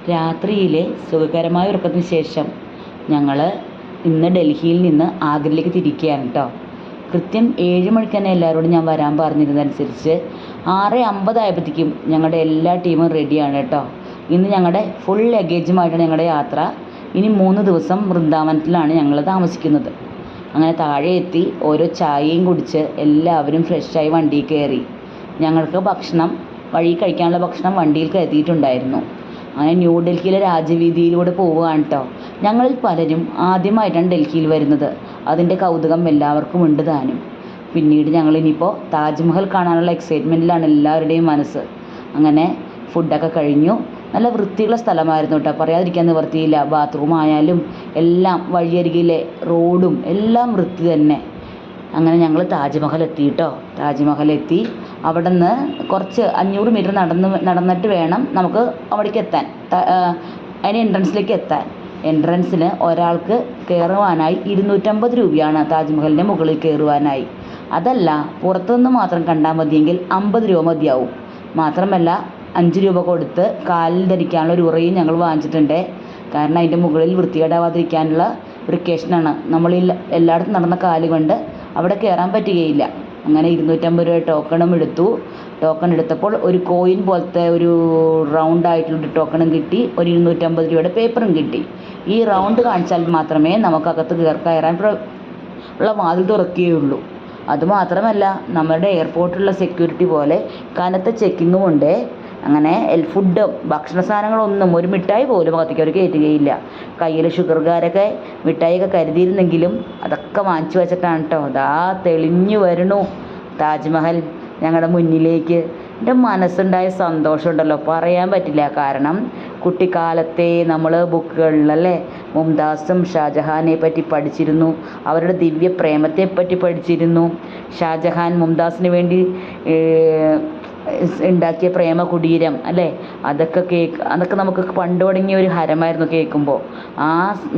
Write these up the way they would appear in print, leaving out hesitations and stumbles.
രാത്രിയിലെ സുഖകരമായ ഉറക്കത്തിന് ശേഷം ഞങ്ങൾ ഇന്ന് ഡൽഹിയിൽ നിന്ന് ആഗ്രയിലേക്ക് തിരിക്കുകയാണ് കേട്ടോ. കൃത്യം 7 മണിക്ക് തന്നെ എല്ലാവരോടും ഞാൻ വരാൻ പറഞ്ഞിരുന്നതനുസരിച്ച് 6:50 ആയപ്പോഴത്തേക്കും ഞങ്ങളുടെ എല്ലാ ടീമും റെഡിയാണ് കേട്ടോ. ഇന്ന് ഞങ്ങളുടെ ഫുൾ ലഗേജുമായിട്ടാണ് ഞങ്ങളുടെ യാത്ര. ഇനി 3 ദിവസം വൃന്ദാവനത്തിലാണ് ഞങ്ങൾ താമസിക്കുന്നത്. അങ്ങനെ താഴെ എത്തി ഓരോ ചായയും കുടിച്ച് എല്ലാവരും ഫ്രഷായി വണ്ടിയിൽ കയറി. ഞങ്ങൾക്ക് ഭക്ഷണം വഴി കഴിക്കാനുള്ള ഭക്ഷണം വണ്ടിയിൽ കരുതിയിട്ടുണ്ടായിരുന്നു. അങ്ങനെ ന്യൂഡൽഹിയിലെ രാജവീതിയിലൂടെ പോവുകയാണ് കേട്ടോ. ഞങ്ങളിൽ പലരും ആദ്യമായിട്ടാണ് ഡൽഹിയിൽ വരുന്നത്. അതിൻ്റെ കൗതുകം എല്ലാവർക്കും ഉണ്ട് താനും. പിന്നീട് ഞങ്ങളിനിയിപ്പോൾ താജ്മഹൽ കാണാനുള്ള എക്സൈറ്റ്മെൻറ്റിലാണ് എല്ലാവരുടെയും മനസ്സ്. അങ്ങനെ ഫുഡൊക്കെ കഴിഞ്ഞു. നല്ല വൃത്തിയുള്ള സ്ഥലമായിരുന്നു കേട്ടോ, പറയാതിരിക്കാൻ നിവർത്തിയില്ല. ബാത്റൂം ആയാലും എല്ലാം, വഴിയരികിലെ റോഡും എല്ലാം വൃത്തി തന്നെ. അങ്ങനെ ഞങ്ങൾ താജ്മഹൽ എത്തി കേട്ടോ. താജ്മഹൽ എത്തി. അവിടെ നിന്ന് കുറച്ച് 500 മീറ്റർ നടന്നിട്ട് വേണം നമുക്ക് അവിടേക്ക് എത്താൻ, അതിന് എൻട്രൻസിലേക്ക് എത്താൻ. എൻട്രൻസിന് ഒരാൾക്ക് കയറുവാനായി 250 രൂപയാണ് താജ്മഹലിൻ്റെ മുകളിൽ കയറുവാനായി. അതല്ല, പുറത്തുനിന്ന് മാത്രം കണ്ടാൽ മതിയെങ്കിൽ 50 രൂപ മതിയാവും. മാത്രമല്ല 5 രൂപ കൊടുത്ത് കാലിൽ ധരിക്കാനുള്ള ഒരു ഉറയും ഞങ്ങൾ വാങ്ങിച്ചിട്ടുണ്ട്. കാരണം അതിൻ്റെ മുകളിൽ വൃത്തികേടാവാതിരിക്കാനുള്ള പ്രിക്കോഷനാണ്. നമ്മൾ എല്ലായിടത്തും നടന്ന കാല് കൊണ്ട് അവിടെ കയറാൻ പറ്റുകയില്ല. അങ്ങനെ 250 രൂപ ടോക്കണും എടുത്തു. ടോക്കൺ എടുത്തപ്പോൾ ഒരു കോയിൻ പോലത്തെ ഒരു റൗണ്ട് ആയിട്ടുള്ളൊരു ടോക്കണും കിട്ടി. ഒരു 250 രൂപയുടെ പേപ്പറും കിട്ടി. ഈ റൗണ്ട് കാണിച്ചാൽ മാത്രമേ നമുക്കകത്ത് കയറാൻ ഉള്ള വാതിൽ തുറക്കുകയുള്ളൂ. അതുമാത്രമല്ല, നമ്മുടെ എയർപോർട്ടിലുള്ള സെക്യൂരിറ്റി പോലെ കനത്ത ചെക്കിങ്ങും ഉണ്ട്. അങ്ങനെ ഫുഡ്, ഭക്ഷണ സാധനങ്ങളൊന്നും, ഒരു മിഠായി പോലും അകത്തേക്ക് അവർ കയറ്റുകയില്ല. കയ്യിൽ ഷുഗർകാരൊക്കെ മിഠായിയൊക്കെ കരുതിയിരുന്നെങ്കിലും അതൊക്കെ വാങ്ങിച്ചു വെച്ചിട്ടാണ് കേട്ടോ. അതാ തെളിഞ്ഞു വരണു താജ്മഹൽ ഞങ്ങളുടെ മുന്നിലേക്ക്. എൻ്റെ മനസ്സുണ്ടായ സന്തോഷമുണ്ടല്ലോ, പറയാൻ പറ്റില്ല. കാരണം കുട്ടിക്കാലത്തെ നമ്മൾ ബുക്കുകളിലല്ലേ മുംതാസും ഷാജഹാനെ പറ്റി പഠിച്ചിരുന്നു. അവരുടെ ദിവ്യ പ്രേമത്തെ പറ്റി പഠിച്ചിരുന്നു. ഷാജഹാൻ മുംതാസിന് വേണ്ടി ഉണ്ടാക്കിയ പ്രേമ കുടീരം അല്ലേ, അതൊക്കെ നമുക്ക് പണ്ട് തുടങ്ങിയ ഒരു ഹരമായിരുന്നു കേൾക്കുമ്പോൾ.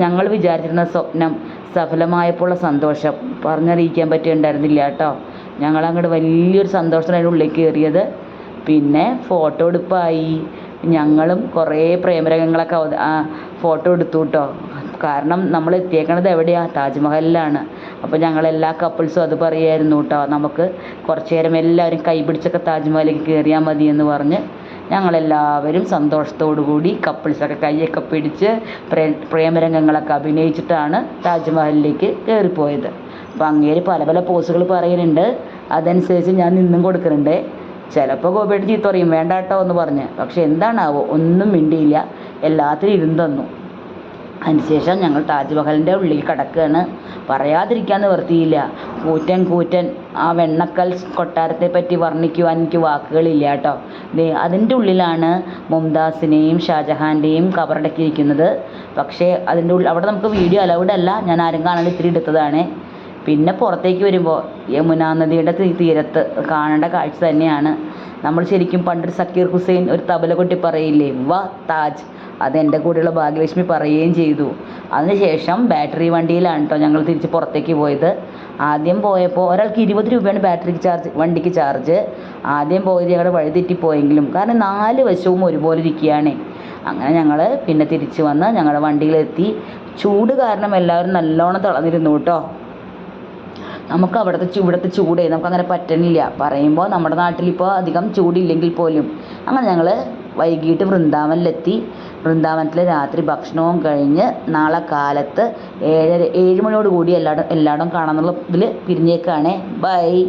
ഞങ്ങൾ വിചാരിച്ചിരുന്ന സ്വപ്നം സഫലമായപ്പോഴുള്ള സന്തോഷം പറഞ്ഞറിയിക്കാൻ പറ്റുന്നുണ്ടായിരുന്നില്ല കേട്ടോ. ഞങ്ങളങ്ങോട്ട് വലിയൊരു സന്തോഷത്തിന് അതിൻ്റെ ഉള്ളിൽ കയറിയത്. പിന്നെ ഫോട്ടോ എടുപ്പായി. ഞങ്ങളും കുറേ പ്രേമരംഗങ്ങളൊക്കെ ഫോട്ടോ എടുത്തു കേട്ടോ. കാരണം നമ്മൾ എത്തിയേക്കണത് എവിടെയാണ്? താജ്മഹലിലാണ്. അപ്പോൾ ഞങ്ങളെല്ലാ കപ്പിൾസും അത് പറയായിരുന്നു കേട്ടോ. നമുക്ക് കുറച്ച് നേരം എല്ലാവരും കൈപിടിച്ചൊക്കെ താജ്മഹലിലേക്ക് കയറിയാൽ മതി എന്ന് പറഞ്ഞ് ഞങ്ങളെല്ലാവരും സന്തോഷത്തോടു കൂടി കപ്പിൾസൊക്കെ കൈയൊക്കെ പിടിച്ച് പ്രേമരംഗങ്ങളൊക്കെ അഭിനയിച്ചിട്ടാണ് താജ്മഹലിലേക്ക് കയറിപ്പോയത്. അപ്പോൾ അങ്ങേര് പല പല പോസുകൾ പറയുന്നുണ്ട്. അതനുസരിച്ച് ഞാൻ നിന്നും കൊടുക്കുന്നുണ്ട്. ചിലപ്പോൾ ഗോപിയേട്ടൻ ചീത്ത പറയും, വേണ്ട കേട്ടോ എന്ന് പറഞ്ഞ്. പക്ഷെ എന്താണാവോ, ഒന്നും മിണ്ടിയില്ല, എല്ലാത്തിനും ഇരുന്ന് തന്നു. അതിനുശേഷം ഞങ്ങൾ താജ്മഹലിൻ്റെ ഉള്ളിൽ കിടക്കുകയാണ്. പറയാതിരിക്കാൻ നിവർത്തിയില്ല. കൂറ്റൻ ആ വെണ്ണക്കൽ കൊട്ടാരത്തെ പറ്റി വർണ്ണിക്കുവാൻ എനിക്ക് വാക്കുകളില്ല കേട്ടോ. അതിൻ്റെ ഉള്ളിലാണ് മുംതാസിനെയും ഷാജഹാൻ്റെയും കബറടക്കിയിരിക്കുന്നത്. പക്ഷേ അവിടെ നമുക്ക് വീഡിയോ അലൗഡ് അല്ല. ഞാൻ ആരും കാണാൻ ഇത്തിരി എടുത്തതാണ്. പിന്നെ പുറത്തേക്ക് വരുമ്പോൾ യമുന നദിയുടെ തീരത്ത് കാണേണ്ട കാഴ്ച തന്നെയാണ്. നമ്മൾ ശരിക്കും പണ്ടൊരു സക്കീർ ഹുസൈൻ ഒരു തബല കൊട്ടി പറയില്ലേ, വാ താജ്, അതെൻ്റെ കൂടെയുള്ള ഭാഗ്യലക്ഷ്മി പറയുകയും ചെയ്തു. അതിനുശേഷം ബാറ്ററി വണ്ടിയിലാണ് കേട്ടോ ഞങ്ങൾ തിരിച്ച് പുറത്തേക്ക് പോയത്. ആദ്യം പോയപ്പോൾ ഒരാൾക്ക് 20 രൂപയാണ് വണ്ടിക്ക് ചാർജ്. ആദ്യം പോയത് ഞങ്ങളുടെ വഴി തെറ്റിപ്പോയെങ്കിലും, കാരണം 4 വശവും ഒരുപോലെ ഇരിക്കുകയാണ്. അങ്ങനെ ഞങ്ങൾ പിന്നെ തിരിച്ച് വന്ന് ഞങ്ങളുടെ വണ്ടിയിലെത്തി. ചൂട് കാരണം എല്ലാവരും നല്ലോണം തളർന്നിരുന്നു കേട്ടോ. നമുക്ക് ഇവിടുത്തെ ചൂടേ നമുക്കങ്ങനെ പറ്റണില്ല. പറയുമ്പോൾ നമ്മുടെ നാട്ടിലിപ്പോൾ അധികം ചൂടില്ലെങ്കിൽ പോലും. അങ്ങനെ ഞങ്ങൾ വൈകിട്ട് വൃന്ദാവനിലെത്തി. വൃന്ദാവനത്തിൽ രാത്രി ഭക്ഷണവും കഴിഞ്ഞ് നാളെ കാലത്ത് 7 മണിയോട് കൂടി എല്ലായിടം കാണാമെന്നുള്ള ഇതിൽ പിരിഞ്ഞേക്കാണ്. ബൈ.